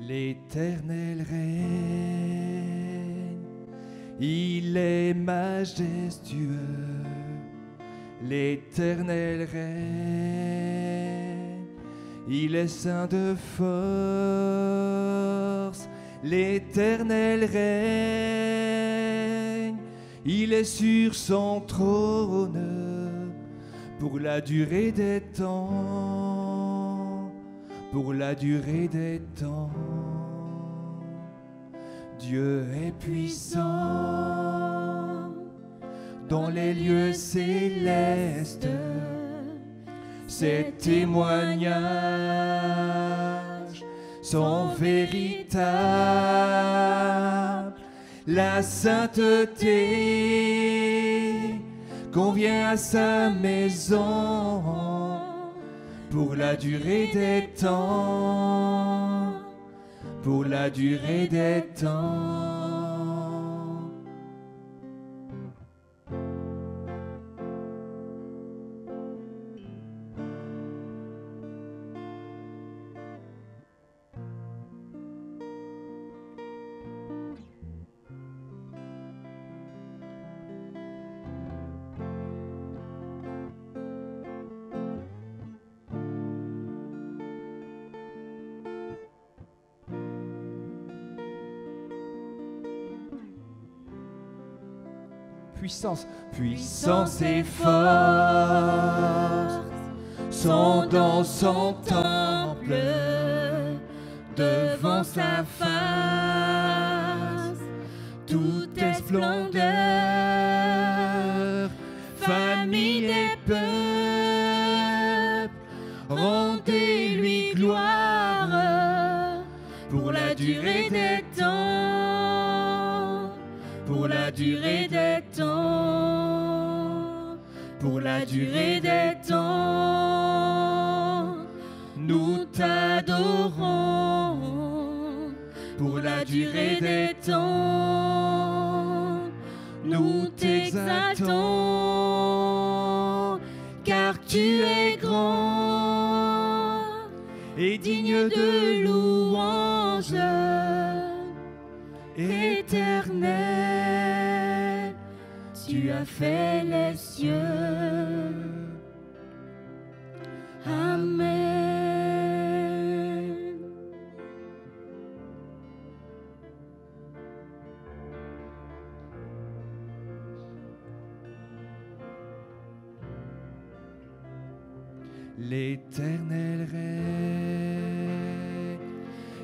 L'Éternel règne, il est majestueux. L'Éternel règne, il est saint de force. L'Éternel règne, il est sur son trône pour la durée des temps, pour la durée des temps. Dieu est puissant dans les lieux célestes, ses témoignages sont véritables. La sainteté convient à sa maison pour la durée des temps, pour la durée des temps. Puissance, puissance et force sont dans son temple, devant sa face. Tout est splendeur, famille des peuples, rendez-lui gloire pour la durée des temps, pour la durée des temps, pour la durée des temps. Nous t'adorons pour la durée des temps. Nous t'exaltons car tu es grand et digne de louange. Éternel, tu as fait les cieux. Amen. L'Éternel règne,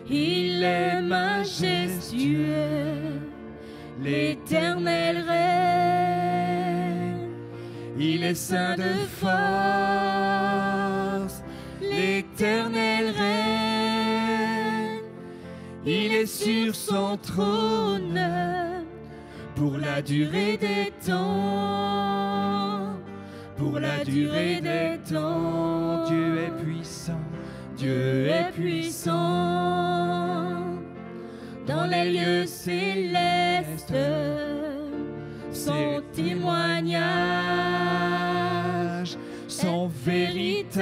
il est majestueux. L'Éternel règne, il est saint de force. L'Éternel règne, il est sur son trône pour la durée des temps, pour la durée des temps. Dieu est puissant, Dieu est puissant dans les lieux célestes. Son témoignage sont véritables.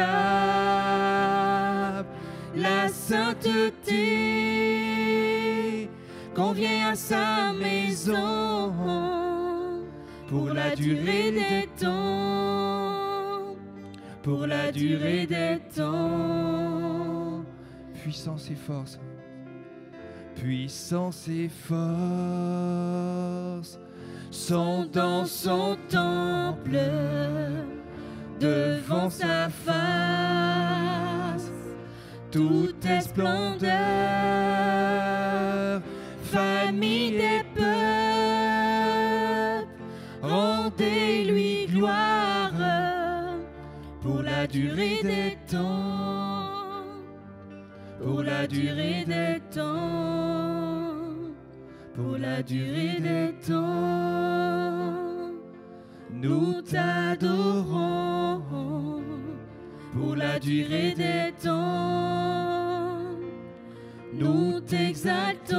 La sainteté convient à sa maison pour la durée des temps, pour la durée des temps. Puissance et force, puissance et force sont dans son temple, devant sa face. Tout est splendeur, famille des peuples, rendez-lui gloire pour la durée des temps, pour la durée des temps, pour la durée des temps. Nous t'adorons pour la durée des temps. Nous t'exaltons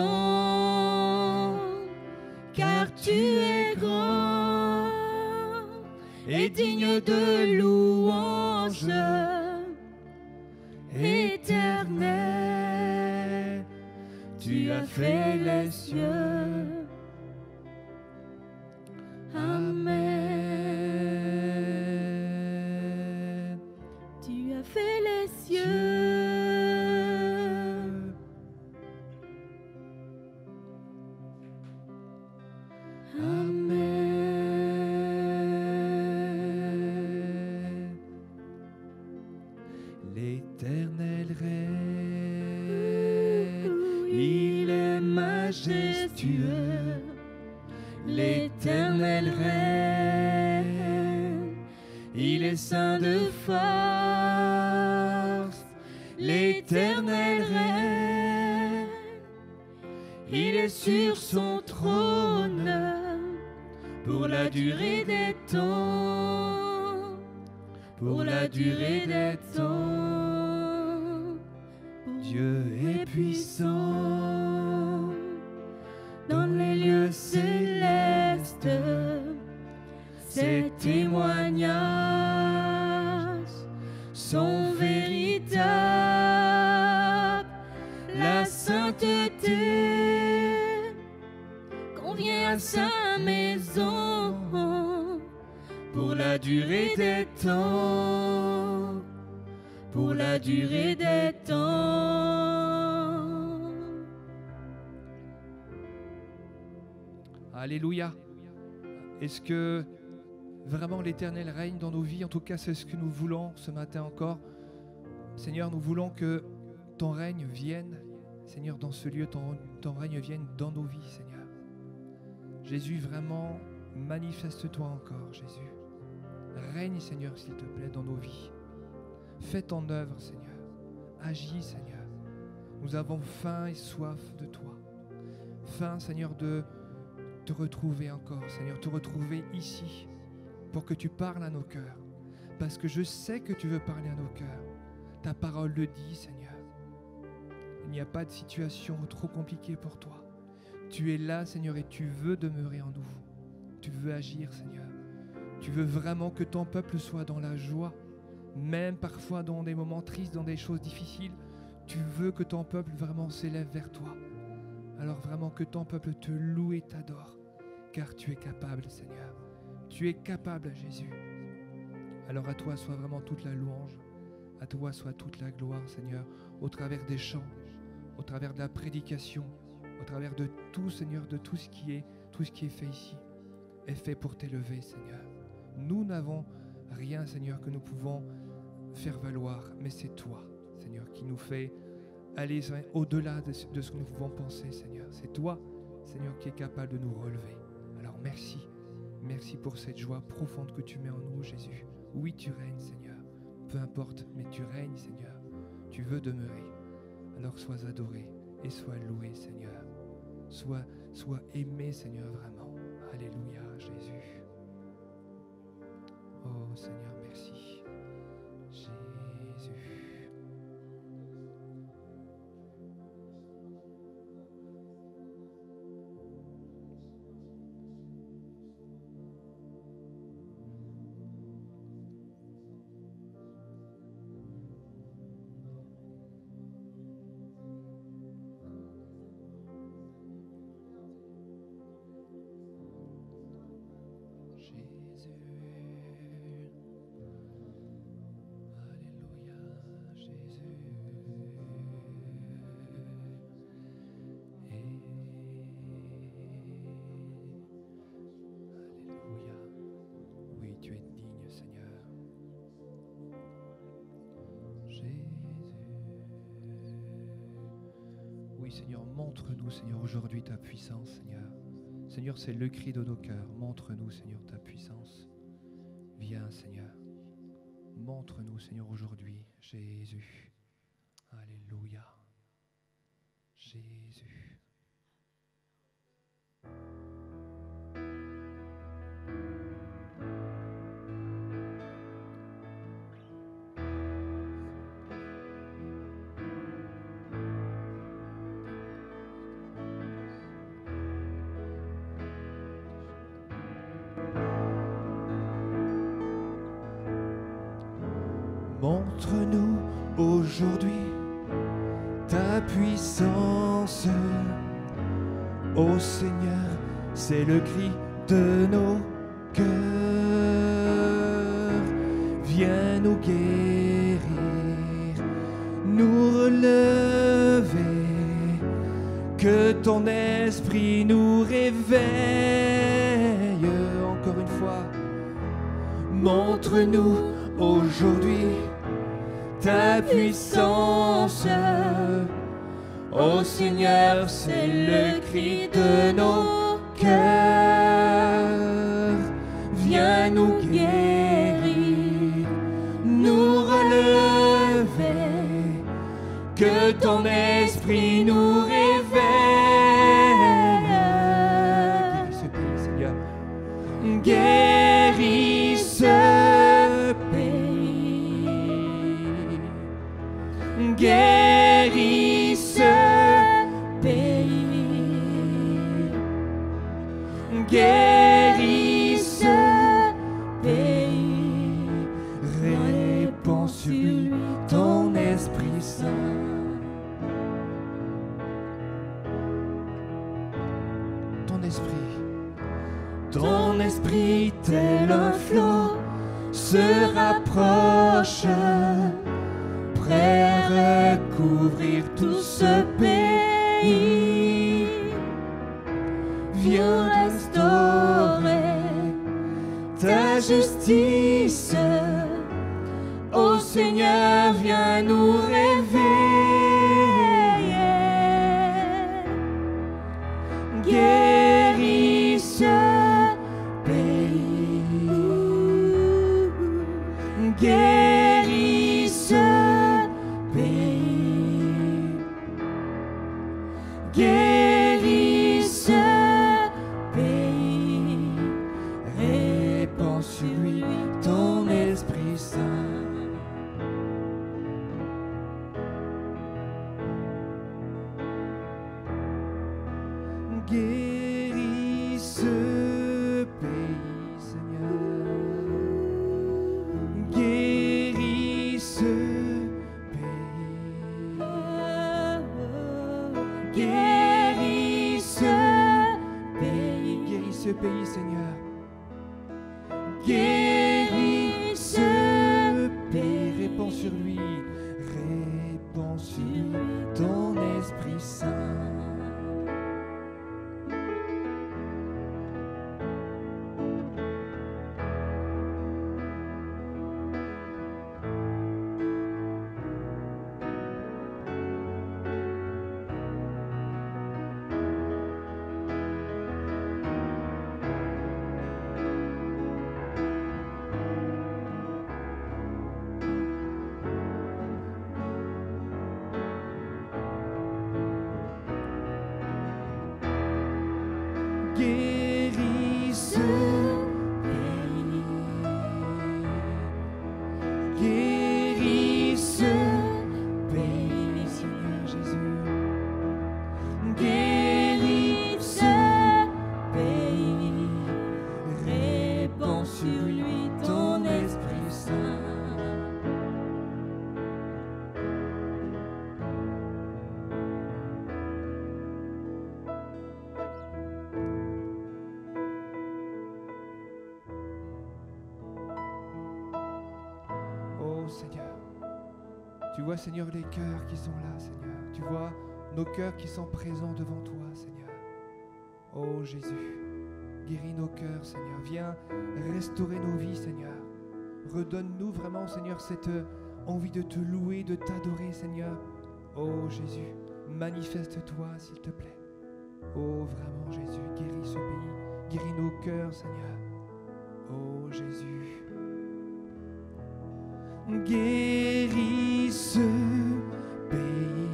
car tu es grand et digne de louange. Éternel, fait les cieux. Amen. Tu as fait les cieux. Amen. L'Éternel règne, il est majestueux. L'Éternel règne, il est saint de force. L'Éternel règne, il est sur son trône pour la durée des temps, pour la durée des temps. Dieu est puissant dans les lieux célestes, ses témoignages sont véritables. La sainteté convient à sa maison pour la durée des temps, pour la durée des temps. Alléluia. Est-ce que vraiment l'Éternel règne dans nos vies? En tout cas, c'est ce que nous voulons ce matin encore. Seigneur, nous voulons que ton règne vienne, Seigneur, dans ce lieu, ton règne vienne dans nos vies, Seigneur. Jésus, vraiment, manifeste-toi encore, Jésus. Règne, Seigneur, s'il te plaît, dans nos vies. Fais ton œuvre, Seigneur. Agis, Seigneur. Nous avons faim et soif de toi. Faim, Seigneur, de te retrouver encore, Seigneur, te retrouver ici pour que tu parles à nos cœurs. Parce que je sais que tu veux parler à nos cœurs. Ta parole le dit, Seigneur. Il n'y a pas de situation trop compliquée pour toi. Tu es là, Seigneur, et tu veux demeurer en nous. Tu veux agir, Seigneur. Tu veux vraiment que ton peuple soit dans la joie, même parfois dans des moments tristes, dans des choses difficiles. Tu veux que ton peuple vraiment s'élève vers toi. Alors vraiment que ton peuple te loue et t'adore, car tu es capable, Seigneur. Tu es capable, Jésus. Alors à toi soit vraiment toute la louange, à toi soit toute la gloire, Seigneur, au travers des chants, au travers de la prédication, au travers de tout, Seigneur, de tout ce qui est fait ici, est fait pour t'élever, Seigneur. Nous n'avons rien, Seigneur, que nous pouvons faire valoir, mais c'est toi, Seigneur, qui nous fait aller au-delà de ce que nous pouvons penser, Seigneur. C'est toi, Seigneur, qui est capable de nous relever. Alors merci. Merci pour cette joie profonde que tu mets en nous, Jésus. Oui, tu règnes, Seigneur. Peu importe, mais tu règnes, Seigneur. Tu veux demeurer. Alors sois adoré et sois loué, Seigneur. Sois aimé, Seigneur, vraiment. Alléluia, Jésus. Oh, Seigneur, merci. Jésus. Oui, Seigneur, montre-nous, Seigneur, aujourd'hui ta puissance, Seigneur. Seigneur, c'est le cri de nos cœurs. Montre-nous, Seigneur, ta puissance. Viens, Seigneur. Montre-nous, Seigneur, aujourd'hui, Jésus. Alléluia. Jésus. Montre-nous aujourd'hui ta puissance. Ô Seigneur, c'est le cri de nos cœurs. Viens nous guérir, nous relever, que ton esprit nous réveille. Encore une fois, montre-nous aujourd'hui ta puissance. Ô Seigneur, c'est le cri de nos cœurs. Viens nous guérir, nous relever, que ton esprit nous réveille. Guéris ce pays, Seigneur. Guéris ce pays. Guéris ce pays. Guéris ce pays. Répands sur lui ton Esprit Saint. Ton esprit tel un flot se rapproche, prêt à recouvrir tout ce pays. Viens restaurer ta justice. Ô Seigneur, viens nous réveiller. Guéris ce pays. Guéris ce pays. Guéris ce pays. Répands sur lui ton Esprit Saint. Guéris ce pays, Seigneur. Guéris ce pays. Guéris ce pays. Guéris ce pays, Seigneur. Guéris ce pays. Répands sur lui. Répands sur lui ton Esprit Saint. Guéris ce pays. Guéris ce pays, Seigneur Jésus. Guéris ce pays. Répands sur lui ton Esprit Saint. Seigneur, tu vois, Seigneur, les cœurs qui sont là, Seigneur. Tu vois nos cœurs qui sont présents devant toi, Seigneur. Oh Jésus, guéris nos cœurs, Seigneur. Viens restaurer nos vies, Seigneur. Redonne-nous vraiment, Seigneur, cette envie de te louer, de t'adorer, Seigneur. Oh Jésus, manifeste-toi, s'il te plaît. Oh vraiment, Jésus, guéris ce pays. Guéris nos cœurs, Seigneur. Oh Jésus. Guéris ce pays.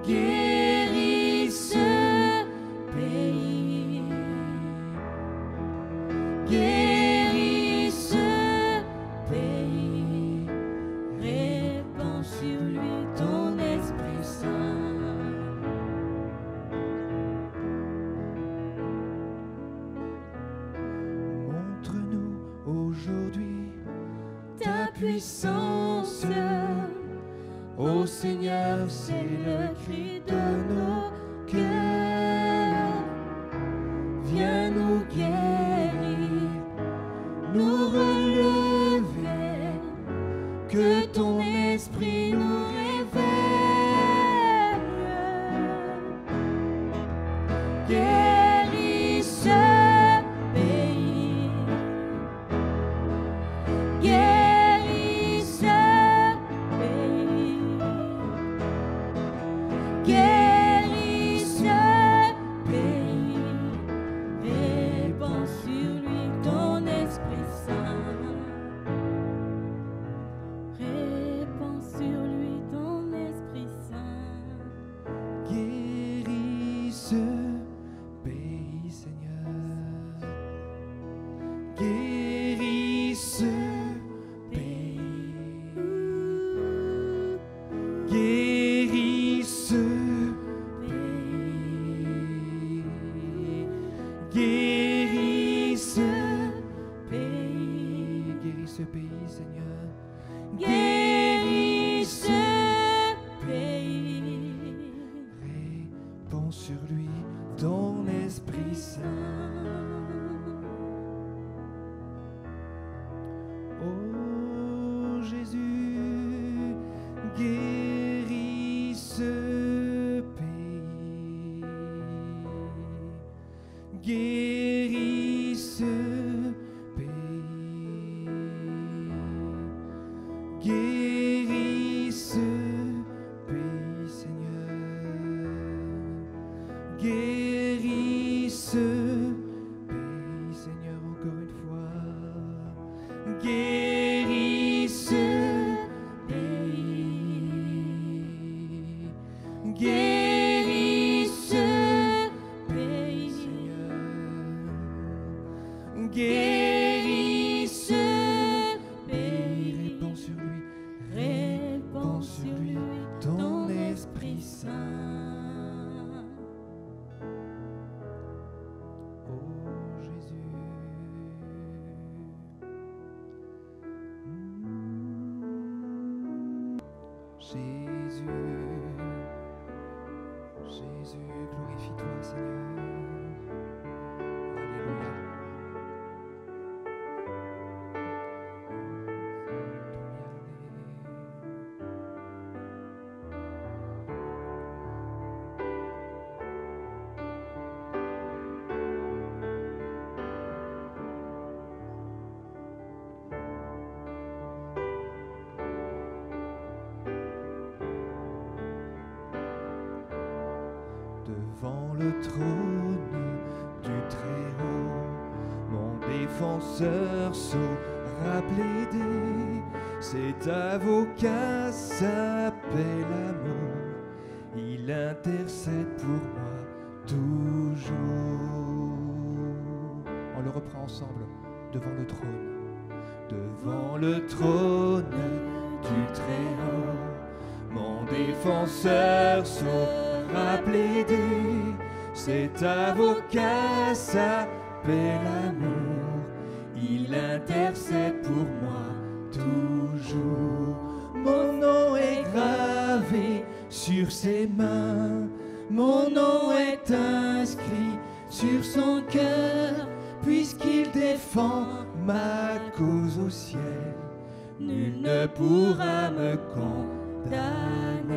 Guéris ce pays. Guéris ce pays. Répands sur lui ton Esprit Saint. Aujourd'hui ta puissance. Ô Seigneur, c'est le cri de nos cœurs. Viens nous guérir, nous relever, que ton esprit nous réveille. Guéris ce pays, guéris ce pays, guéris ce pays, répands sur lui ton Esprit Saint, répands sur lui ton Esprit Saint. Guéris ce pays, Seigneur, guéris ce pays, guéris ce pays, guéris ce pays, guéris ce pays, Seigneur, guéris ce pays, répands sur lui ton Esprit Saint. Oh Jésus, guéris ce pays, guéris ce pays, guéris ce pays, Seigneur, guéris ce pays, Seigneur, encore une fois, guéris ce pays, guéris ce pays, Seigneur, guéris ce pays, répands sur lui, répands sur lui ton Esprit Saint. Oh Jésus, Jésus, Jésus, glorifie-toi, Seigneur. Alléluia. Devant le trône du Très-Haut, mon défenseur saura plaider. Cet avocat s'appelle amour, il intercède pour moi toujours. On le reprend ensemble. Devant le trône, devant le trône du Très-Haut, mon défenseur saura plaider. Cet avocat s'appelle amour, il intercède pour moi toujours. Mon nom est gravé sur ses mains, mon nom est inscrit sur son cœur, puisqu'il défend ma cause au ciel. Nul ne pourra me condamner,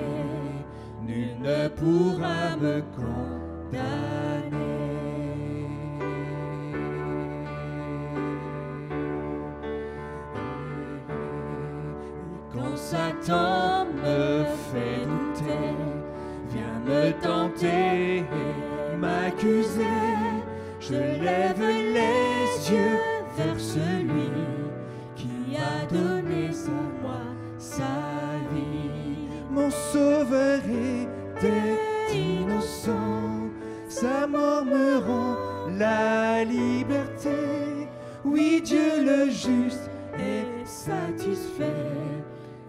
nul ne pourra me condamner. Et quand Satan me fait douter, vient me tenter et m'accuser, je lève les yeux vers celui qui a donné pour moi sa vie. Mon sauveur était innocent, sa mort me rend la liberté. Oui, Dieu le juste est satisfait,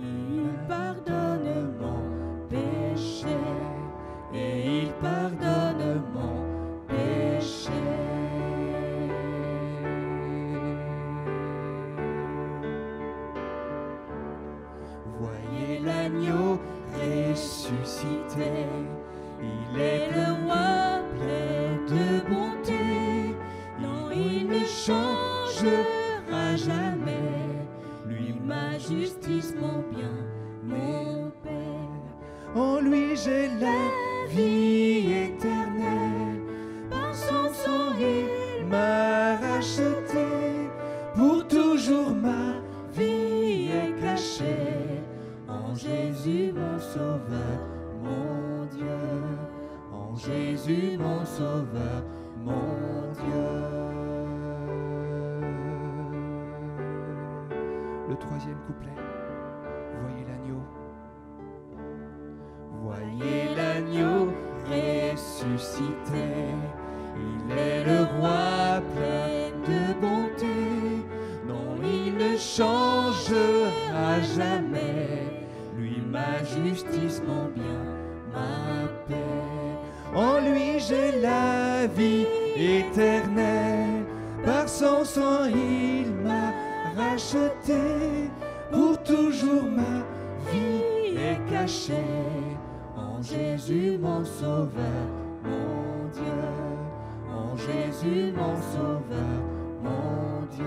il pardonne mon péché, et il pardonne mon péché. Voyez l'agneau ressuscité. Il est le roi plein de bonté. Non, il ne changera jamais. Lui, ma justice, mon bien, mon Père. En lui, j'ai la vie éternelle. Par son sang, il m'a racheté. Pour toujours, ma vie est cachée en Jésus, mon Sauveur, mon Dieu. En Jésus, mon Sauveur, mon Dieu. Le troisième couplet. Voyez l'agneau. Voyez l'agneau ressuscité. Il est le roi plein de bonté. Non, il ne changera jamais. Lui, ma justice, mon bien, ma paix. En lui, j'ai la vie éternelle. Par son sang, il m'a racheté. Pour toujours, ma vie est cachée en Jésus, mon Sauveur, mon Dieu. En Jésus, mon Sauveur, mon Dieu.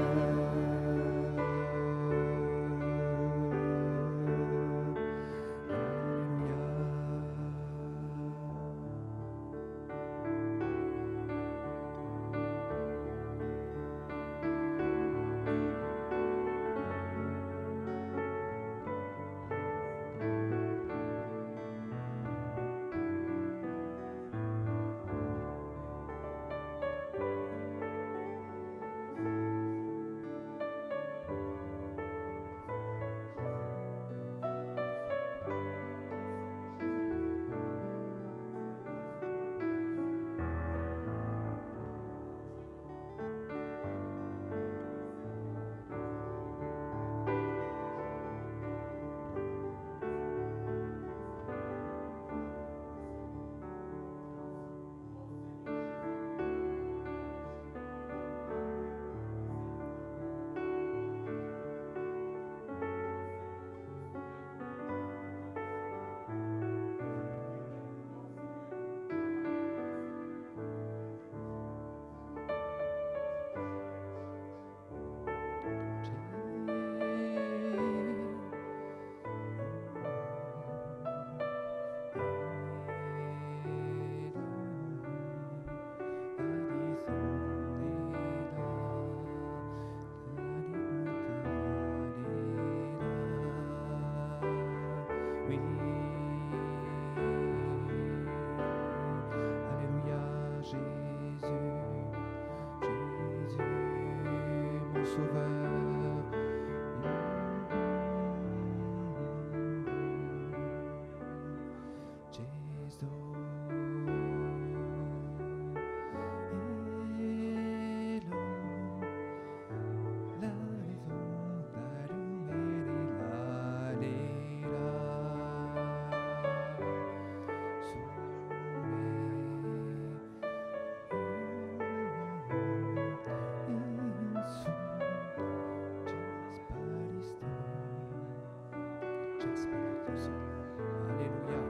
Alléluia.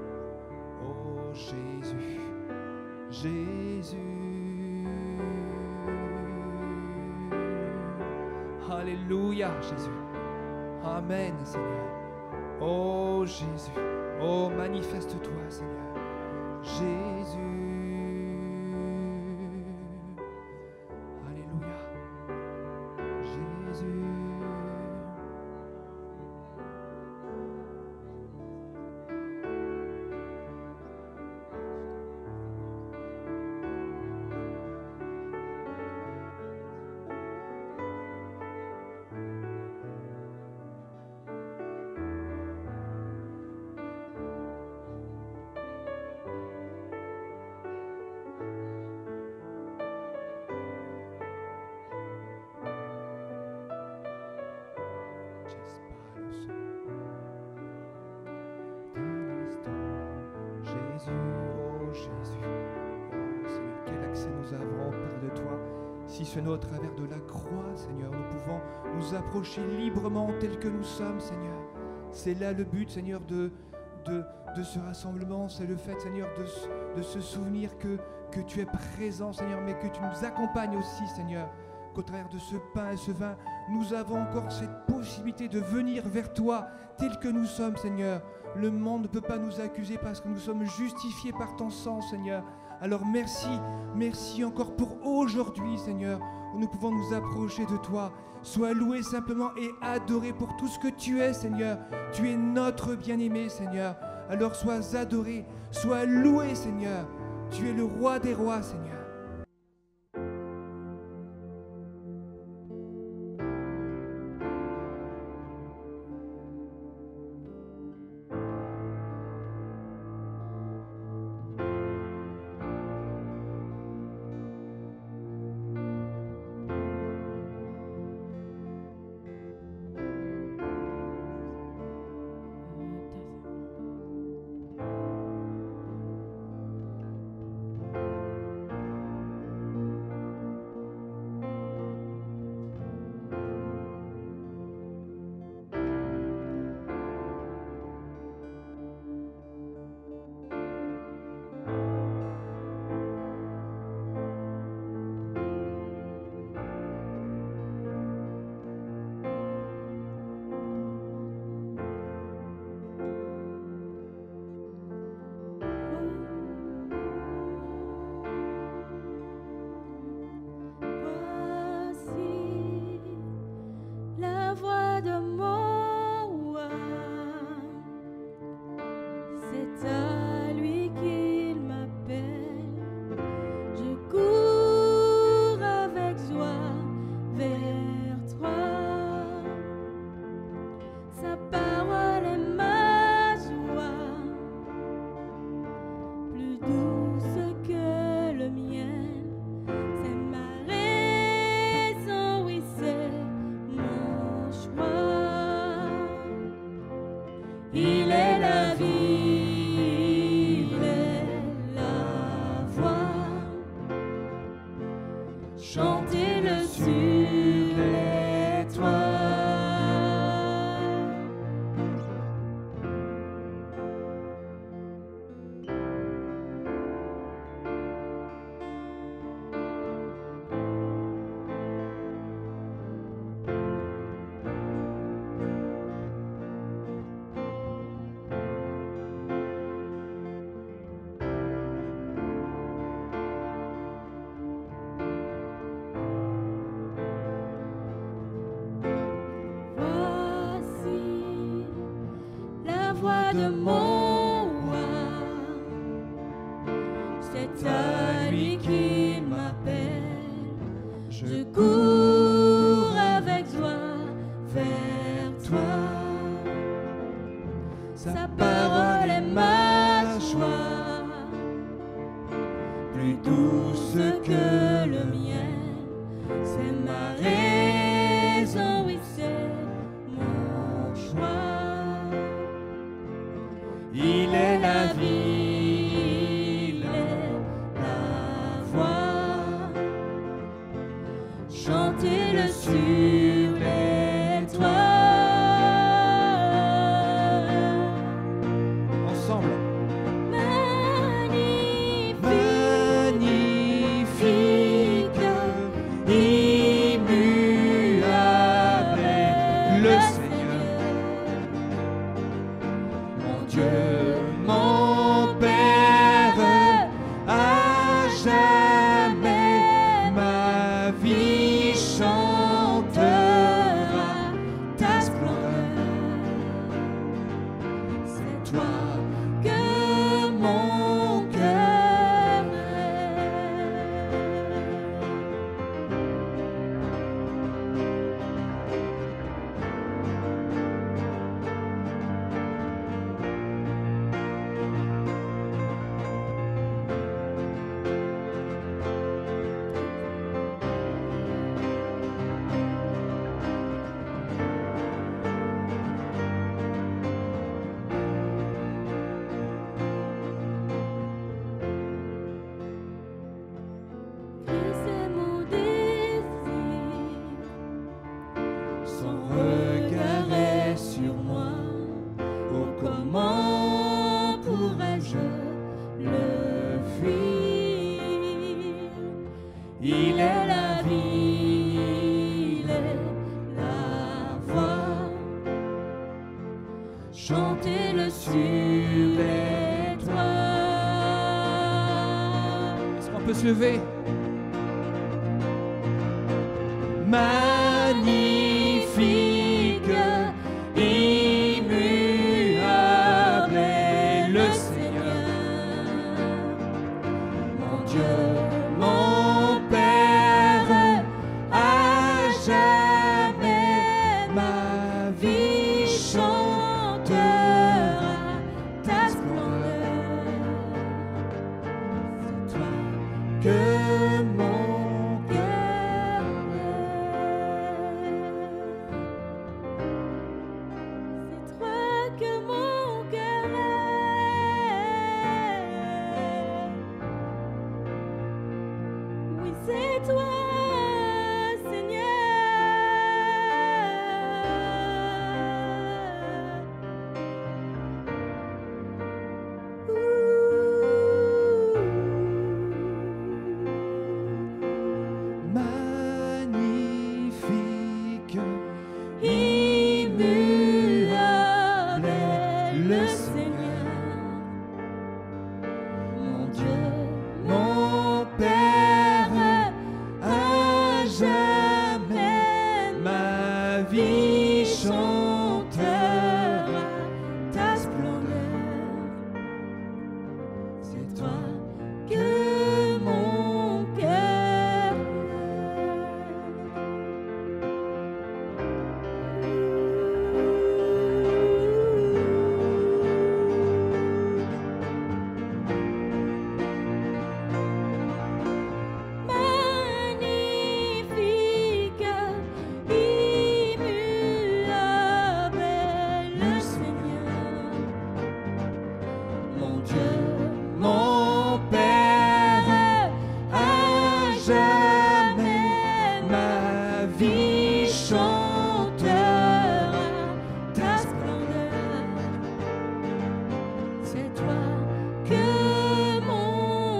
Oh Jésus, Jésus. Alléluia, Jésus. Amen, Seigneur. Oh Jésus. Oh, manifeste-toi, Seigneur. Jésus. Alléluia. Jésus. Jésus, oh Jésus, oh Seigneur, quel accès nous avons auprès de toi, si ce n'est au travers de la croix, Seigneur, nous pouvons nous approcher librement tel que nous sommes, Seigneur. C'est là le but, Seigneur, de de ce rassemblement, c'est le fait, Seigneur, de se souvenir que tu es présent, Seigneur, mais que tu nous accompagnes aussi, Seigneur, qu'au travers de ce pain et ce vin, nous avons encore cette possibilité de venir vers toi tel que nous sommes, Seigneur. Le monde ne peut pas nous accuser parce que nous sommes justifiés par ton sang, Seigneur. Alors merci encore pour aujourd'hui, Seigneur, où nous pouvons nous approcher de toi. Sois loué simplement et adoré pour tout ce que tu es, Seigneur. Tu es notre bien-aimé, Seigneur. Alors sois adoré, sois loué, Seigneur. Tu es le roi des rois, Seigneur. Chantez-le sur les toits. De mon roi, c'est à lui qu'il m'appelle. Je cours avec joie vers toi. Sa parole est ma joie, plus douce que le miel. C'est ma raison, oui, c'est mon choix. Il est la vie, il est la voix. Chantez-le sur les toits. Ensemble. Magnifique, magnifique, immuable est le Seigneur, mon Dieu. chantez-le sur les toits. Est-ce qu'on peut se lever? Magnifique, immuable est le Seigneur, mon Dieu, mon Père, à jamais ma vie chantera ta splendeur. C'est toi que mon cœur c'est toi que mon cœur oui, c'est toi, Magnifique, immuable est le Seigneur, mon Dieu, mon Père, à jamais ma vie chantera ta splendeur. C'est toi que mon cœur magnifique, immuable est le Seigneur, mon Dieu, mon Père, à jamais ma vie chantera ta splendeur. C'est toi que mon cœur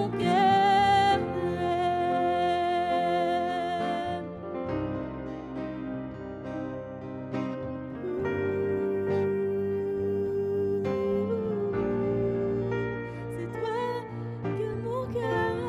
c'est toi que mon cœur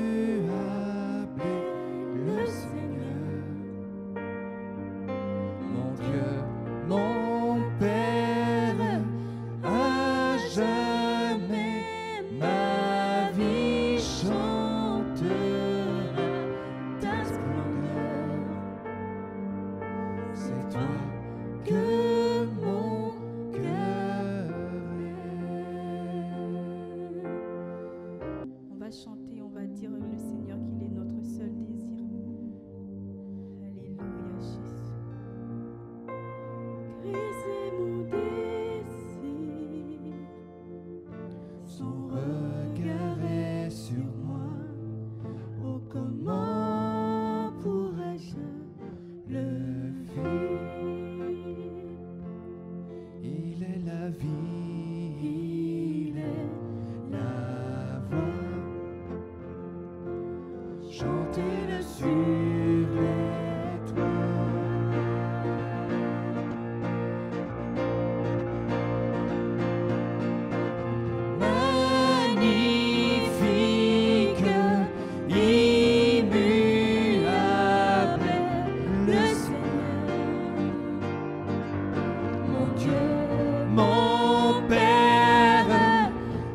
immuable est le Seigneur, mon Dieu, mon Père, à jamais ma vie chantera ta splendeur. C'est toi que mon cœur On va chanter, on va dire le Seigneur qu'il est notre seul désir. Alléluia, Jésus. Christ est mon désir. Son regard est sur moi. Oh, comment pourrais-je le fuir? Il est la vie, Il est la voix. Chantez-le sur les toits. magnifique, immuable est le Seigneur, mon Dieu, mon Père,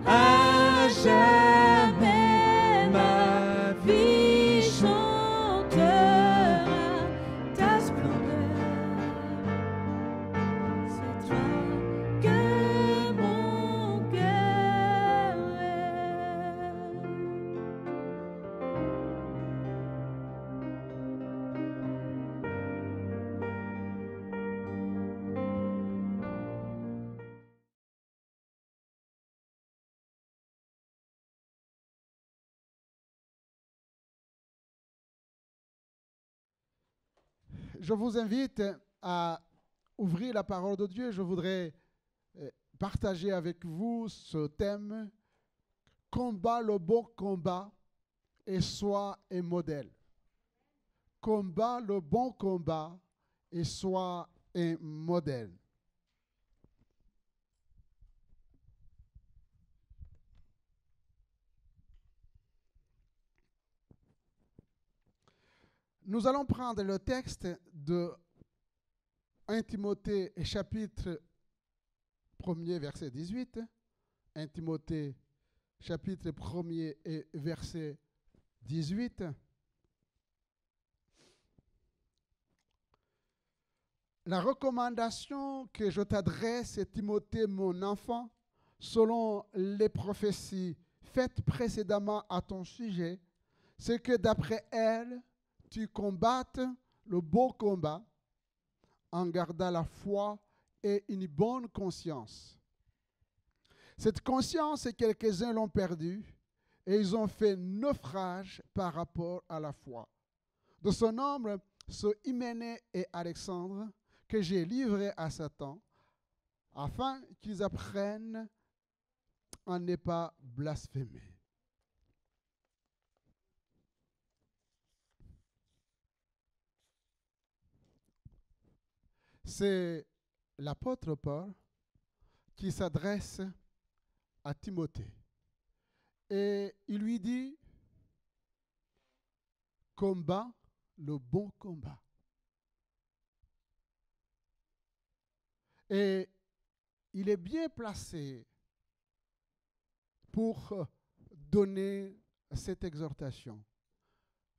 à jamais ma vie chantera ta splendeur. C'est toi que mon cœur Je vous invite à ouvrir la parole de Dieu, je voudrais partager avec vous ce thème, combat le bon combat et sois un modèle. Combat le bon combat et sois un modèle. Nous allons prendre le texte de 1 Timothée chapitre 1er verset 18. 1 Timothée chapitre 1er et verset 18. La recommandation que je t'adresse, Timothée, mon enfant, selon les prophéties faites précédemment à ton sujet, c'est que d'après elles, tu combattes le bon combat en gardant la foi et une bonne conscience. Cette conscience, quelques-uns l'ont perdue et ils ont fait naufrage par rapport à la foi. De ce nombre, sont Hyménée et Alexandre, que j'ai livrés à Satan, afin qu'ils apprennent à ne pas blasphémer. C'est l'apôtre Paul qui s'adresse à Timothée. Et il lui dit, combat le bon combat. Et il est bien placé pour donner cette exhortation.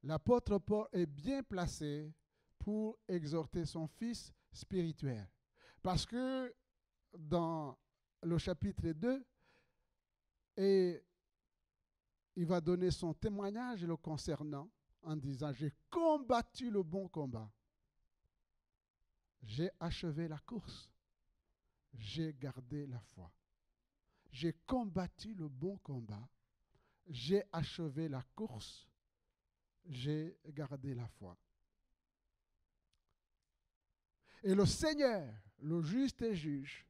L'apôtre Paul est bien placé pour exhorter son fils spirituel. Parce que dans le chapitre 2, et il va donner son témoignage le concernant en disant, j'ai combattu le bon combat. J'ai achevé la course. J'ai gardé la foi. J'ai combattu le bon combat. J'ai achevé la course. J'ai gardé la foi. Et le Seigneur, le juste et juge,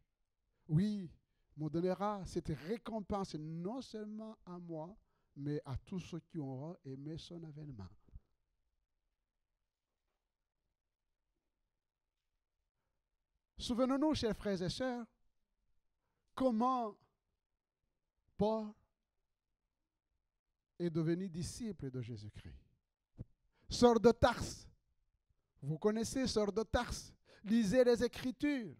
oui, me donnera cette récompense non seulement à moi, mais à tous ceux qui auront aimé son avènement. Souvenons-nous, chers frères et sœurs, comment Paul est devenu disciple de Jésus-Christ. Saul de Tarse. Vous connaissez Saul de Tarse. Lisez les Écritures.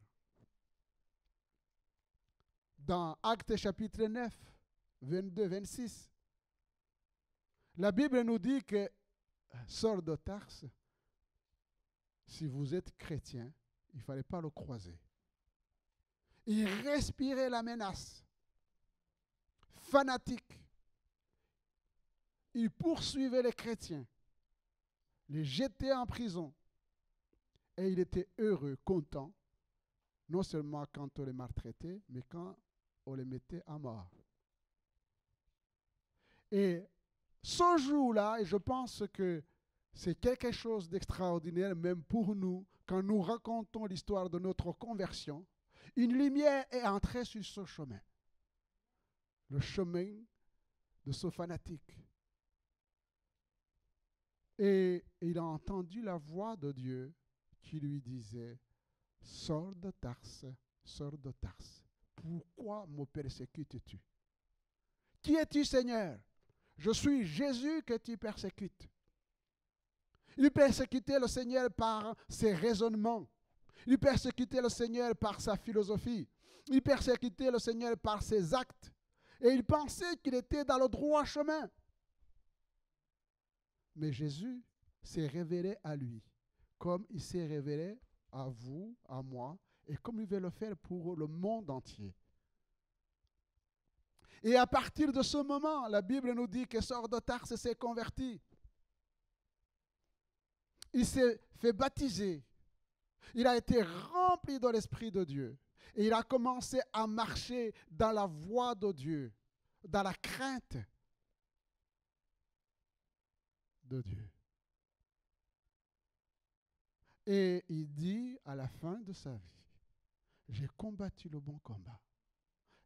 Dans Actes chapitre 9, 22, 26. La Bible nous dit que Saul de Tarse, si vous êtes chrétien, il ne fallait pas le croiser. Il respirait la menace. Fanatique. Il poursuivait les chrétiens, les jetait en prison. Et il était heureux, content, non seulement quand on les maltraitait, mais quand on les mettait à mort. Et ce jour-là, et je pense que c'est quelque chose d'extraordinaire, même pour nous, quand nous racontons l'histoire de notre conversion, une lumière est entrée sur ce chemin. Le chemin de ce fanatique. Et il a entendu la voix de Dieu qui lui disait, sors de Tarse, pourquoi me persécutes-tu? Qui es-tu, Seigneur? Je suis Jésus que tu persécutes. Il persécutait le Seigneur par ses raisonnements. Il persécutait le Seigneur par sa philosophie. Il persécutait le Seigneur par ses actes. Et il pensait qu'il était dans le droit chemin. Mais Jésus s'est révélé à lui, comme il s'est révélé à vous, à moi, et comme il veut le faire pour le monde entier. Et à partir de ce moment, la Bible nous dit que Saul de Tarse s'est converti. Il s'est fait baptiser. Il a été rempli de l'Esprit de Dieu. Et il a commencé à marcher dans la voie de Dieu, dans la crainte de Dieu. Et il dit à la fin de sa vie, j'ai combattu le bon combat.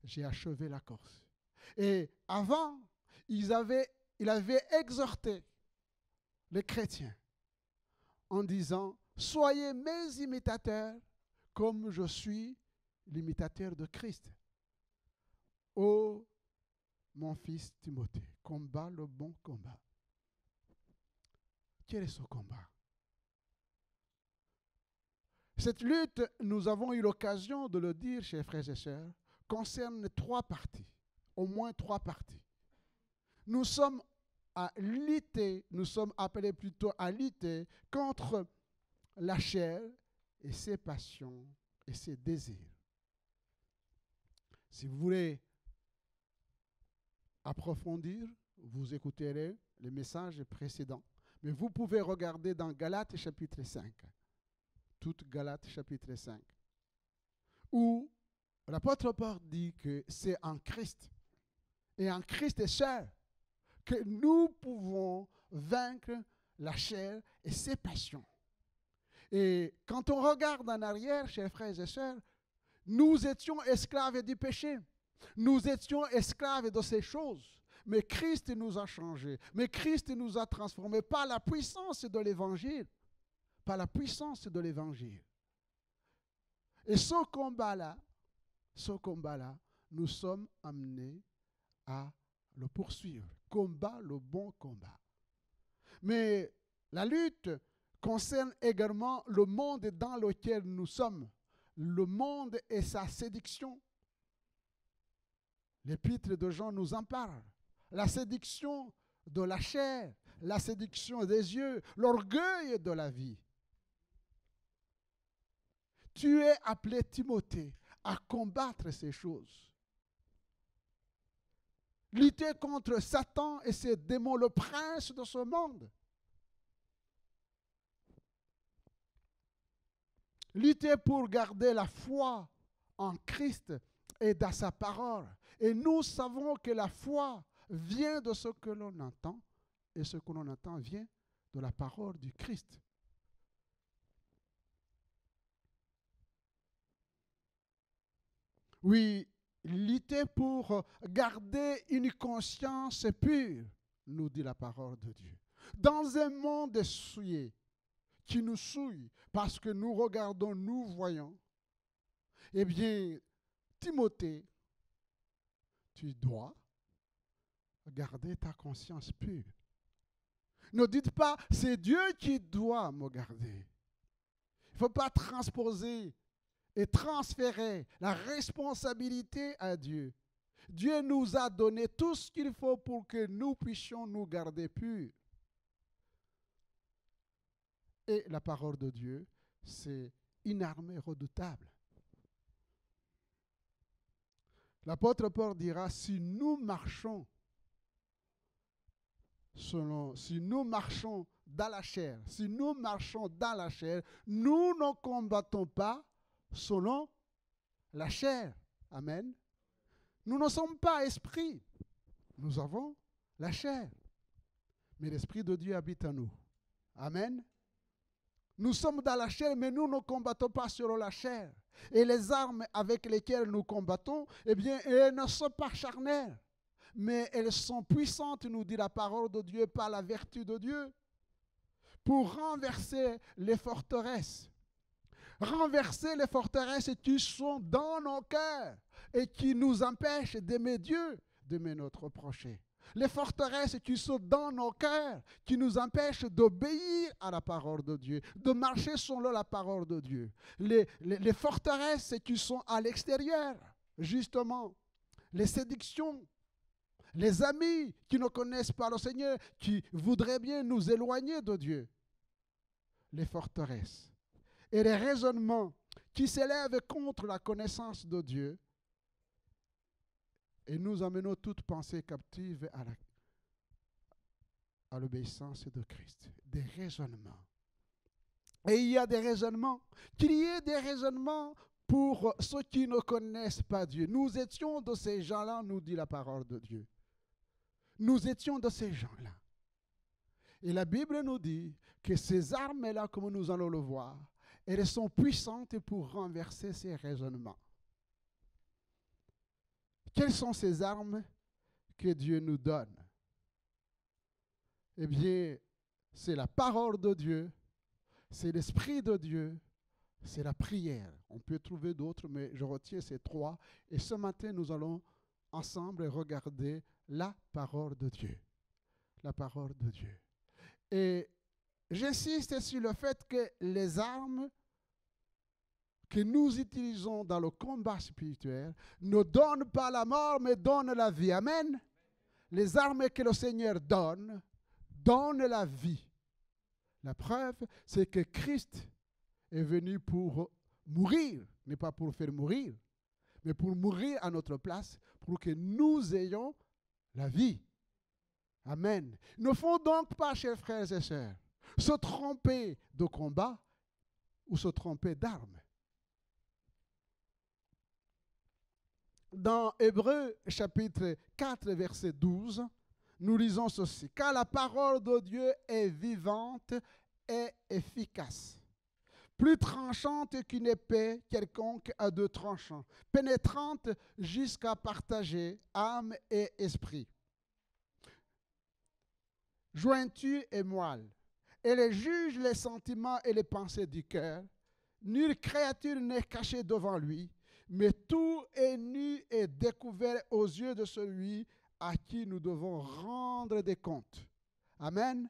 J'ai achevé la course. Et avant, il avait exhorté les chrétiens en disant, soyez mes imitateurs comme je suis l'imitateur de Christ. Ô mon fils Timothée, combat le bon combat. Quel est ce combat? Cette lutte, nous avons eu l'occasion de le dire, chers frères et sœurs, concerne 3 parties, au moins 3 parties. Nous sommes appelés plutôt à lutter contre la chair et ses passions et ses désirs. Si vous voulez approfondir, vous écouterez les messages précédents, mais vous pouvez regarder dans Galates chapitre 5. Toute Galates chapitre 5, où l'apôtre Paul dit que c'est en Christ et en Christ seul que nous pouvons vaincre la chair et ses passions. Et quand on regarde en arrière, chers frères et sœurs, nous étions esclaves du péché. Nous étions esclaves de ces choses. Mais Christ nous a changés. Mais Christ nous a transformés par la puissance de l'Évangile. Par la puissance de l'Évangile. Et ce combat-là, nous sommes amenés à le poursuivre. Combat le bon combat. Mais la lutte concerne également le monde dans lequel nous sommes. Le monde et sa séduction. L'épître de Jean nous en parle. La séduction de la chair, la séduction des yeux, l'orgueil de la vie. Tu es appelé, Timothée, à combattre ces choses. Lutter contre Satan et ses démons, le prince de ce monde. Lutter pour garder la foi en Christ et dans sa parole. Et nous savons que la foi vient de ce que l'on entend, et ce que l'on entend vient de la parole du Christ. Oui, lutter pour garder une conscience pure, nous dit la parole de Dieu. Dans un monde souillé, qui nous souille, parce que nous regardons, nous voyons, eh bien, Timothée, tu dois garder ta conscience pure. Ne dites pas, c'est Dieu qui doit me garder. Il ne faut pas transposer et transférer la responsabilité à Dieu. Dieu nous a donné tout ce qu'il faut pour que nous puissions nous garder purs. Et la parole de Dieu, c'est une armée redoutable. L'apôtre Paul dira, si nous marchons dans la chair, nous ne combattons pas selon la chair. Amen. Nous ne sommes pas esprits. Nous avons la chair. Mais l'Esprit de Dieu habite en nous. Amen. Nous sommes dans la chair, mais nous ne combattons pas selon la chair. Et les armes avec lesquelles nous combattons, eh bien, elles ne sont pas charnelles. Mais elles sont puissantes, nous dit la parole de Dieu, par la vertu de Dieu, pour renverser les forteresses. Renverser les forteresses qui sont dans nos cœurs et qui nous empêchent d'aimer Dieu, d'aimer notre prochain. Les forteresses qui sont dans nos cœurs, qui nous empêchent d'obéir à la parole de Dieu, de marcher selon la parole de Dieu. Les forteresses qui sont à l'extérieur, justement, les séductions, les amis qui ne connaissent pas le Seigneur, qui voudraient bien nous éloigner de Dieu. Les forteresses et les raisonnements qui s'élèvent contre la connaissance de Dieu. Et nous amenons toute pensée captive à l'obéissance de Christ. Des raisonnements. Et il y a des raisonnements. Qu'il y ait des raisonnements pour ceux qui ne connaissent pas Dieu. Nous étions de ces gens-là, nous dit la parole de Dieu. Nous étions de ces gens-là. Et la Bible nous dit que ces armes-là, comme nous allons le voir, elles sont puissantes pour renverser ces raisonnements. Quelles sont ces armes que Dieu nous donne? Eh bien, c'est la parole de Dieu, c'est l'Esprit de Dieu, c'est la prière. On peut trouver d'autres, mais je retiens ces trois. Et ce matin, nous allons ensemble regarder la parole de Dieu. La parole de Dieu. Et j'insiste sur le fait que les armes que nous utilisons dans le combat spirituel ne donnent pas la mort, mais donnent la vie. Amen. Les armes que le Seigneur donne, donnent la vie. La preuve, c'est que Christ est venu pour mourir, n'est pas pour faire mourir, mais pour mourir à notre place, pour que nous ayons la vie. Amen. Il ne faut donc pas, chers frères et sœurs, se tromper de combat ou se tromper d'armes. Dans Hébreux chapitre 4, verset 12, nous lisons ceci. « Car la parole de Dieu est vivante et efficace, plus tranchante qu'une épée quelconque à deux tranchants, pénétrante jusqu'à partager âme et esprit, jointure et moelle. Elle juge les sentiments et les pensées du cœur. Nulle créature n'est cachée devant lui, mais tout est nu et découvert aux yeux de celui à qui nous devons rendre des comptes. » Amen.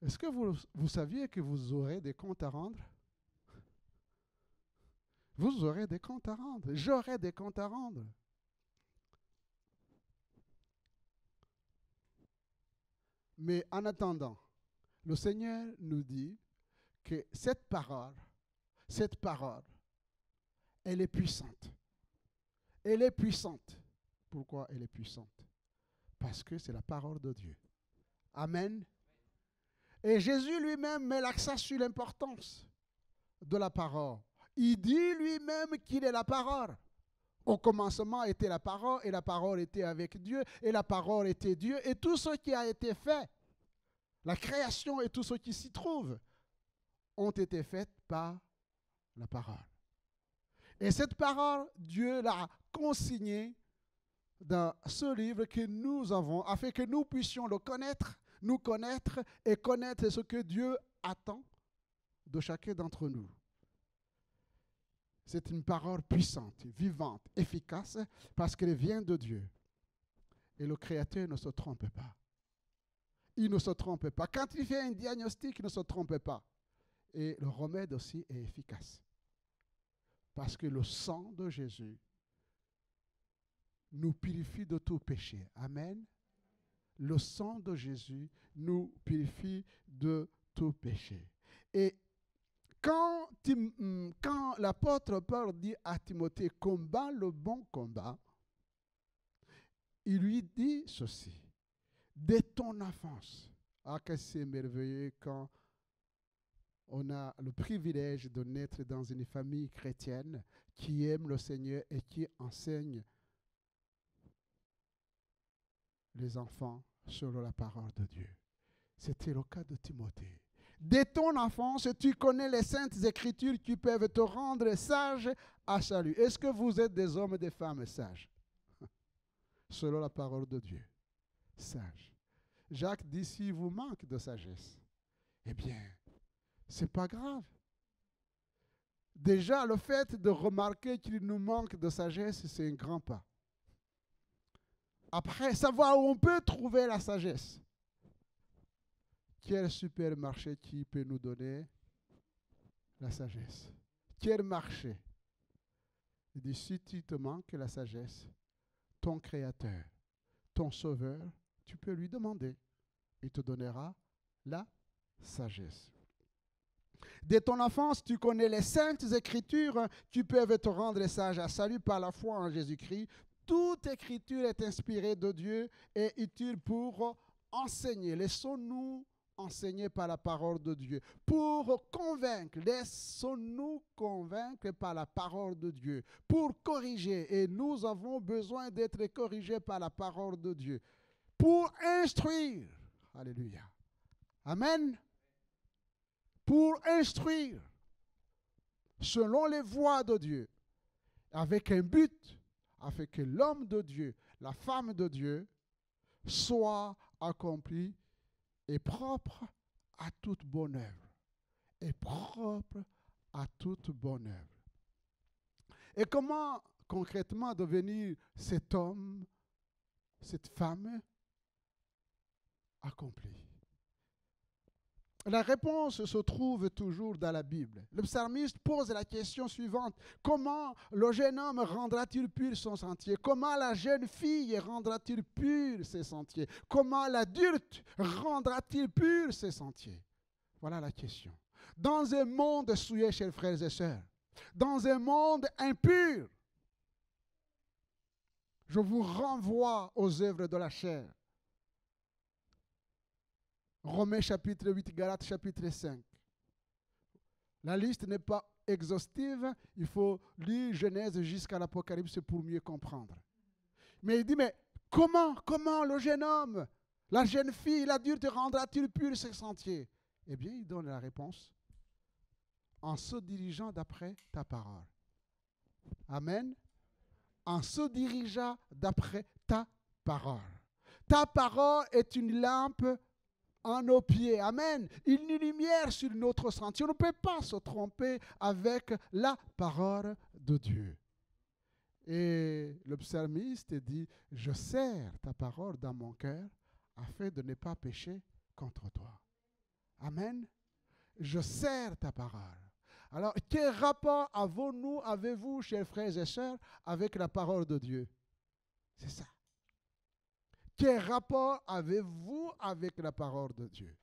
Est-ce que vous saviez que vous aurez des comptes à rendre? Vous aurez des comptes à rendre. J'aurai des comptes à rendre. Mais en attendant, le Seigneur nous dit que cette parole, elle est puissante. Elle est puissante. Pourquoi elle est puissante? Parce que c'est la parole de Dieu. Amen. Et Jésus lui-même met l'accent sur l'importance de la parole. Il dit lui-même qu'il est la parole. Au commencement était la parole, et la parole était avec Dieu, et la parole était Dieu, et tout ce qui a été fait, la création et tout ce qui s'y trouve, ont été faits par la parole. Et cette parole, Dieu l'a consignée dans ce livre que nous avons, afin que nous puissions le connaître, nous connaître et connaître ce que Dieu attend de chacun d'entre nous. C'est une parole puissante, vivante, efficace, parce qu'elle vient de Dieu. Et le Créateur ne se trompe pas. Il ne se trompe pas. Quand il fait un diagnostic, il ne se trompe pas. Et le remède aussi est efficace. Parce que le sang de Jésus nous purifie de tout péché. Amen. Le sang de Jésus nous purifie de tout péché. Et quand l'apôtre Paul dit à Timothée, combat le bon combat, il lui dit ceci, dès ton enfance. Ah, que c'est merveilleux quand on a le privilège de naître dans une famille chrétienne qui aime le Seigneur et qui enseigne les enfants selon la parole de Dieu. C'était le cas de Timothée. Dès ton enfance, tu connais les saintes écritures qui peuvent te rendre sage à salut. Est-ce que vous êtes des hommes et des femmes sages? Selon la parole de Dieu. Sages. Jacques dit, s'il vous manque de sagesse, eh bien, c'est pas grave. Déjà, le fait de remarquer qu'il nous manque de sagesse, c'est un grand pas. Après, savoir où on peut trouver la sagesse. Quel supermarché qui peut nous donner la sagesse? Quel marché? Il dit, si tu te manques la sagesse, ton Créateur, ton Sauveur, tu peux lui demander. Il te donnera la sagesse. Dès ton enfance, tu connais les saintes écritures qui peuvent te rendre sage à salut par la foi en Jésus-Christ. Toute écriture est inspirée de Dieu et utile pour enseigner. Laissons-nous enseigner par la parole de Dieu. Pour convaincre, laissons-nous convaincre par la parole de Dieu. Pour corriger, et nous avons besoin d'être corrigés par la parole de Dieu. Pour instruire, Alléluia. Amen. Pour instruire selon les voies de Dieu, avec un but, afin que l'homme de Dieu, la femme de Dieu, soit accompli et propre à toute bonne œuvre. Et propre à toute bonne œuvre. Et comment concrètement devenir cet homme, cette femme accomplie? La réponse se trouve toujours dans la Bible. Le psalmiste pose la question suivante. Comment le jeune homme rendra-t-il pur son sentier? Comment la jeune fille rendra-t-il pur ses sentiers? Comment l'adulte rendra-t-il pur ses sentiers? Voilà la question. Dans un monde souillé, chers frères et sœurs, dans un monde impur, je vous renvoie aux œuvres de la chair. Romains chapitre 8, Galates chapitre 5. La liste n'est pas exhaustive, il faut lire Genèse jusqu'à l'Apocalypse pour mieux comprendre. Mais il dit, mais comment le jeune homme, la jeune fille, l'adulte rendra-t-il pur ses sentiers? Eh bien, il donne la réponse en se dirigeant d'après ta parole. Amen. En se dirigeant d'après ta parole. Ta parole est une lampe à nos pieds. Amen. Une lumière sur notre sentier. On ne peut pas se tromper avec la parole de Dieu. Et le psalmiste dit, je serre ta parole dans mon cœur afin de ne pas pécher contre toi. Amen. Je serre ta parole. Alors, quel rapport avez-vous, chers frères et sœurs, avec la parole de Dieu? C'est ça. Quel rapport avez-vous avec la parole de Dieu?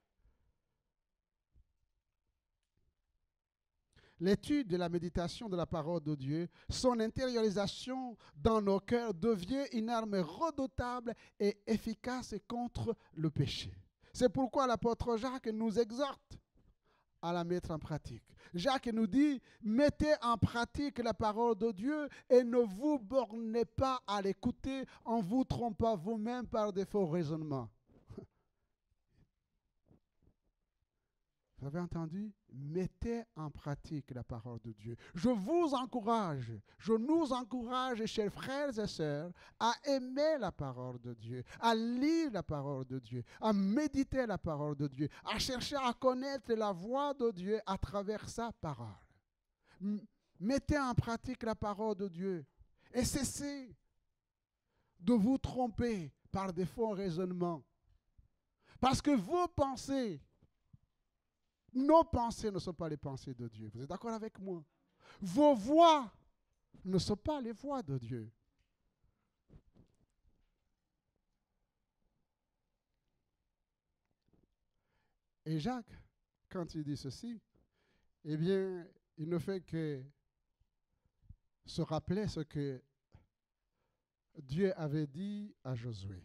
L'étude et la méditation de la parole de Dieu, son intériorisation dans nos cœurs devient une arme redoutable et efficace contre le péché. C'est pourquoi l'apôtre Jacques nous exhorte à la mettre en pratique. Jacques nous dit, mettez en pratique la parole de Dieu et ne vous bornez pas à l'écouter en vous trompant vous-même par de faux raisonnements. Vous avez entendu? Mettez en pratique la parole de Dieu. Je nous encourage, chers frères et sœurs, à aimer la parole de Dieu, à lire la parole de Dieu, à méditer la parole de Dieu, à chercher à connaître la voix de Dieu à travers sa parole. Mettez en pratique la parole de Dieu et cessez de vous tromper par des faux raisonnements. Parce que vos pensées, nos pensées ne sont pas les pensées de Dieu. Vous êtes d'accord avec moi? Vos voix ne sont pas les voix de Dieu. Et Jacques, quand il dit ceci, eh bien, il ne fait que se rappeler ce que Dieu avait dit à Josué.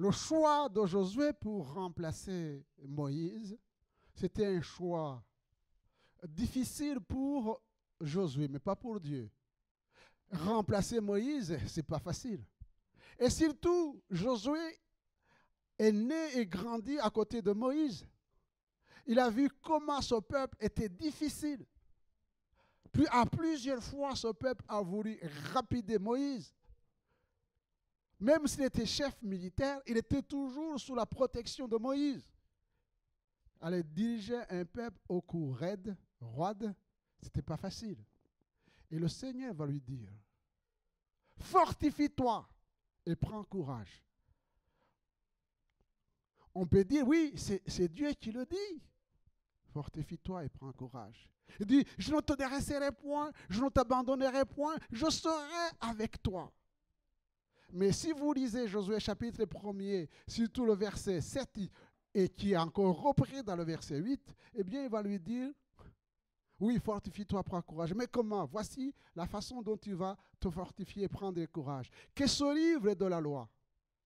Le choix de Josué pour remplacer Moïse, c'était un choix difficile pour Josué, mais pas pour Dieu. Remplacer Moïse, ce n'est pas facile. Et surtout, Josué est né et grandi à côté de Moïse. Il a vu comment ce peuple était difficile. Puis à plusieurs fois, ce peuple a voulu rapider Moïse. Même s'il était chef militaire, il était toujours sous la protection de Moïse. Aller diriger un peuple au cou raide, roide, ce n'était pas facile. Et le Seigneur va lui dire, fortifie-toi et prends courage. On peut dire, oui, c'est Dieu qui le dit. Fortifie-toi et prends courage. Il dit, je ne te délaisserai point, je ne t'abandonnerai point, je serai avec toi. Mais si vous lisez Josué chapitre 1er, surtout le verset 7, et qui est encore repris dans le verset 8, eh bien il va lui dire, oui, fortifie-toi, prends courage. Mais comment? Voici la façon dont tu vas te fortifier et prendre courage. Que ce livre de la loi,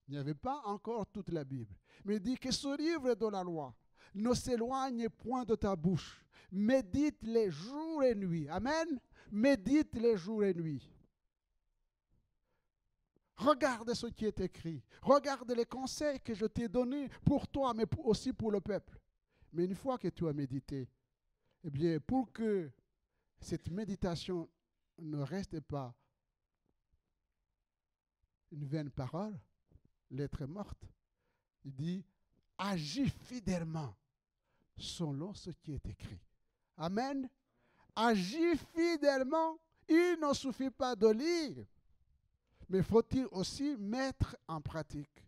il n'y avait pas encore toute la Bible, mais il dit que ce livre de la loi ne s'éloigne point de ta bouche. Médite les jours et nuits. Amen. Médite les jours et nuits. Regarde ce qui est écrit. Regarde les conseils que je t'ai donnés pour toi, mais aussi pour le peuple. Mais une fois que tu as médité, eh bien, pour que cette méditation ne reste pas une vaine parole, lettre morte, il dit, agis fidèlement selon ce qui est écrit. Amen. Agis fidèlement. Il ne suffit pas de lire, mais faut-il aussi mettre en pratique.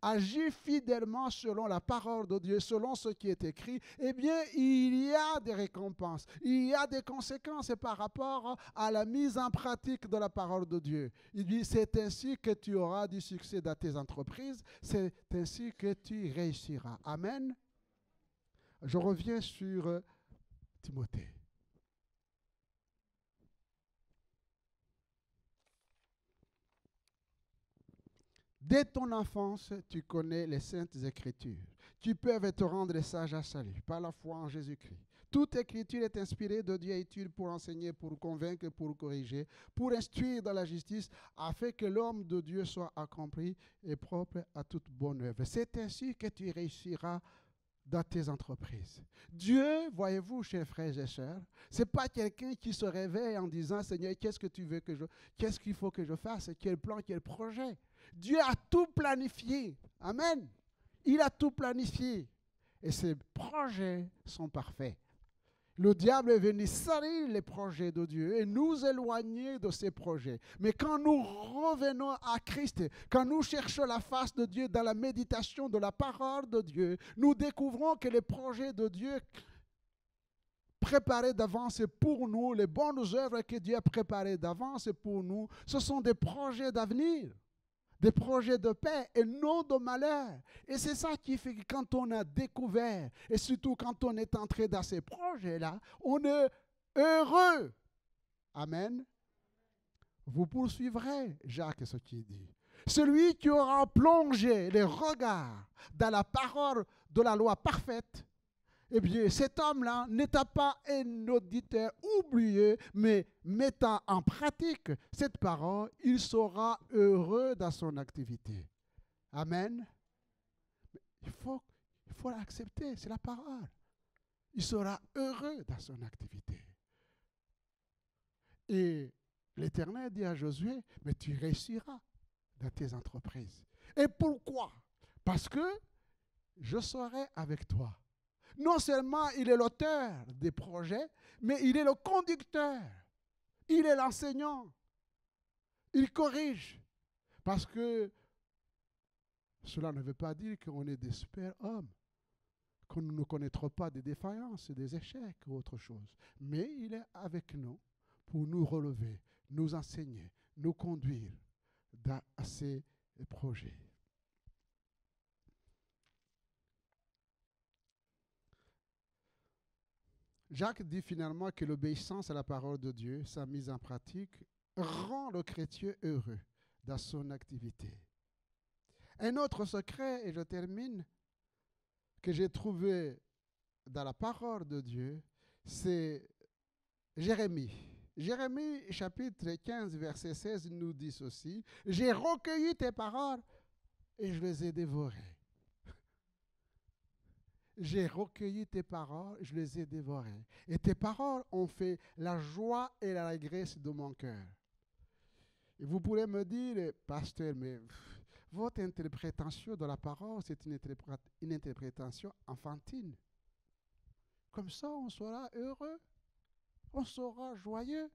Agis fidèlement selon la parole de Dieu, selon ce qui est écrit, eh bien, il y a des récompenses, il y a des conséquences par rapport à la mise en pratique de la parole de Dieu. Il dit, c'est ainsi que tu auras du succès dans tes entreprises, c'est ainsi que tu réussiras. Amen. Je reviens sur Timothée. Dès ton enfance, tu connais les saintes écritures, qui peuvent te rendre sage à salut par la foi en Jésus-Christ. Toute écriture est inspirée de Dieu et utile pour enseigner, pour convaincre, pour corriger, pour instruire dans la justice, afin que l'homme de Dieu soit accompli et propre à toute bonne œuvre. C'est ainsi que tu réussiras dans tes entreprises. Dieu, voyez-vous, chers frères et sœurs, ce n'est pas quelqu'un qui se réveille en disant, Seigneur, qu'est-ce qu'il faut que je fasse, quel plan, quel projet. Dieu a tout planifié. Amen. Il a tout planifié. Et ses projets sont parfaits. Le diable est venu salir les projets de Dieu et nous éloigner de ses projets. Mais quand nous revenons à Christ, quand nous cherchons la face de Dieu dans la méditation de la parole de Dieu, nous découvrons que les projets de Dieu préparés d'avance pour nous, les bonnes œuvres que Dieu a préparées d'avance pour nous, ce sont des projets d'avenir. Des projets de paix et non de malheur. Et c'est ça qui fait que quand on a découvert, et surtout quand on est entré dans ces projets-là, on est heureux. Amen. Vous poursuivrez, Jacques, ce qu'il dit. Celui qui aura plongé les regards dans la parole de la loi parfaite, eh bien, cet homme-là n'était pas un auditeur oublié, mais mettant en pratique cette parole, il sera heureux dans son activité. Amen. Il faut l'accepter, c'est la parole. Il sera heureux dans son activité. Et l'Éternel dit à Josué, mais tu réussiras dans tes entreprises. Et pourquoi? Parce que je serai avec toi. Non seulement il est l'auteur des projets, mais il est le conducteur. Il est l'enseignant. Il corrige. Parce que cela ne veut pas dire qu'on est des super-hommes, qu'on ne connaîtra pas des défaillances, des échecs ou autre chose. Mais il est avec nous pour nous relever, nous enseigner, nous conduire dans ces projets. Jacques dit finalement que l'obéissance à la parole de Dieu, sa mise en pratique, rend le chrétien heureux dans son activité. Un autre secret, et je termine, que j'ai trouvé dans la parole de Dieu, c'est Jérémie. Jérémie, chapitre 15, verset 16, nous dit ceci, « J'ai recueilli tes paroles et je les ai dévorées. » J'ai recueilli tes paroles, je les ai dévorées. Et tes paroles ont fait la joie et l'allégresse de mon cœur. Et vous pourrez me dire, pasteur, mais votre interprétation de la parole, c'est une interprétation enfantine. Comme ça, on sera heureux, on sera joyeux.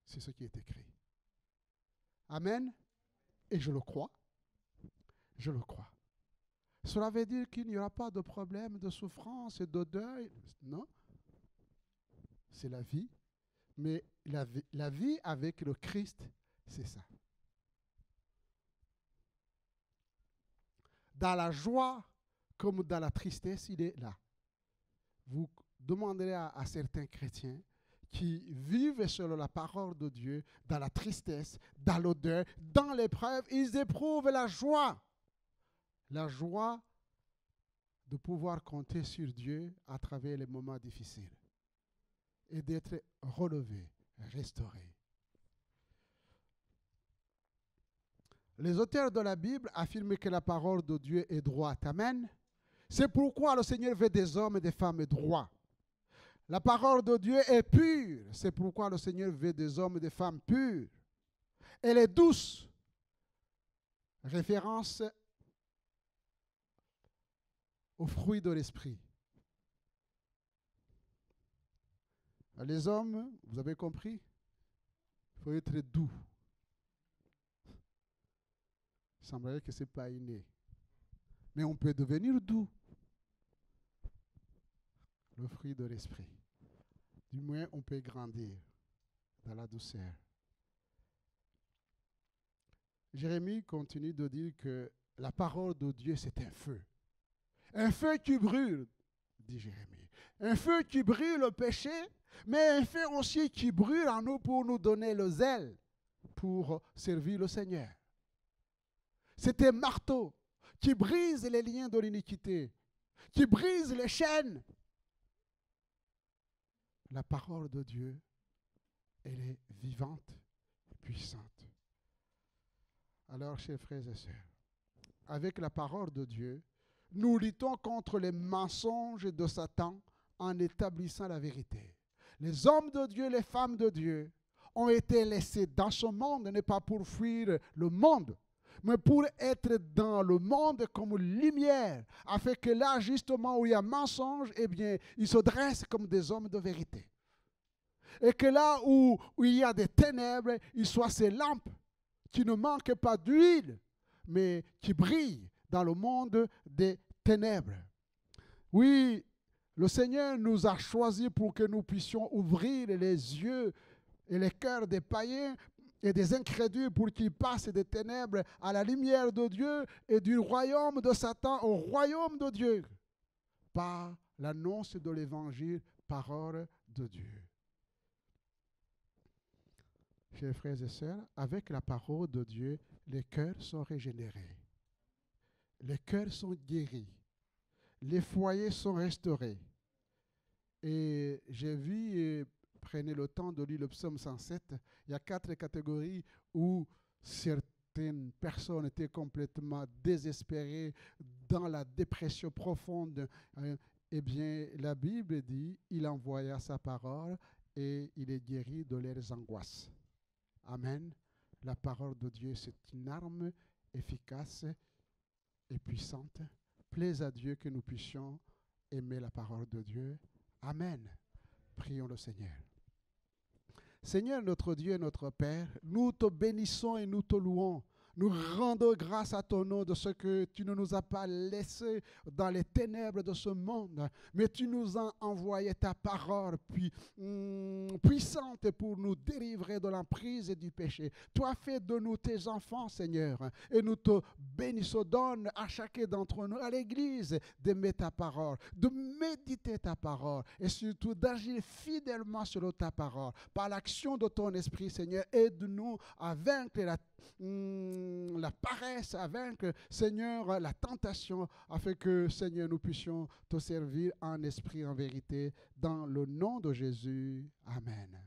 C'est ce qui est écrit. Amen. Et je le crois. Je le crois. Cela veut dire qu'il n'y aura pas de problème de souffrance et de deuil. Non. C'est la vie. Mais la vie avec le Christ, c'est ça. Dans la joie comme dans la tristesse, il est là. Vous demanderez à certains chrétiens qui vivent selon la parole de Dieu, dans la tristesse, dans l'odeur, dans l'épreuve, ils éprouvent la joie. La joie de pouvoir compter sur Dieu à travers les moments difficiles et d'être relevé, restauré. Les auteurs de la Bible affirment que la parole de Dieu est droite. Amen. C'est pourquoi le Seigneur veut des hommes et des femmes droits. La parole de Dieu est pure. C'est pourquoi le Seigneur veut des hommes et des femmes purs. Elle est douce. Référence aux fruits de l'esprit. Les hommes, vous avez compris, il faut être doux. Il semblerait que ce n'est pas inné. Mais on peut devenir doux. Le fruit de l'esprit. Du moins, on peut grandir dans la douceur. Jérémie continue de dire que la parole de Dieu, c'est un feu. Un feu qui brûle, dit Jérémie. Un feu qui brûle le péché, mais un feu aussi qui brûle en nous pour nous donner le zèle pour servir le Seigneur. C'est un marteau qui brise les liens de l'iniquité, qui brise les chaînes. La parole de Dieu, elle est vivante et puissante. Alors, chers frères et sœurs, avec la parole de Dieu, nous luttons contre les mensonges de Satan en établissant la vérité. Les hommes de Dieu, les femmes de Dieu ont été laissés dans ce monde, non pas pour fuir le monde, mais pour être dans le monde comme lumière, afin que là, justement, où il y a mensonge, eh bien, ils se dressent comme des hommes de vérité. Et que là où il y a des ténèbres, ils soient ces lampes qui ne manquent pas d'huile, mais qui brillent dans le monde des ténèbres. Oui, le Seigneur nous a choisis pour que nous puissions ouvrir les yeux et les cœurs des païens et des incrédules pour qu'ils passent des ténèbres à la lumière de Dieu et du royaume de Satan au royaume de Dieu par l'annonce de l'évangile, parole de Dieu. Chers frères et sœurs, avec la parole de Dieu, les cœurs sont régénérés. Les cœurs sont guéris. Les foyers sont restaurés. Et j'ai vu, prenez le temps de lire le psaume 107, il y a 4 catégories où certaines personnes étaient complètement désespérées dans la dépression profonde. Eh bien, la Bible dit, il envoya sa parole et il est guéri de leurs angoisses. Amen. La parole de Dieu, c'est une arme efficace et puissante. Plaise à Dieu que nous puissions aimer la parole de Dieu. Amen. Prions le Seigneur. Seigneur, notre Dieu et notre Père, nous te bénissons et nous te louons. Nous rendons grâce à ton nom de ce que tu ne nous as pas laissés dans les ténèbres de ce monde, mais tu nous as envoyé ta parole puissante pour nous délivrer de l'emprise et du péché. Toi, fais de nous tes enfants, Seigneur, et nous te bénissons. Donne à chacun d'entre nous, à l'Église, d'aimer ta parole, de méditer ta parole et surtout d'agir fidèlement sur ta parole. Par l'action de ton esprit, Seigneur, aide-nous à vaincre la paresse, à vaincre, Seigneur, la tentation, afin que, Seigneur, nous puissions te servir en esprit, en vérité, dans le nom de Jésus. Amen.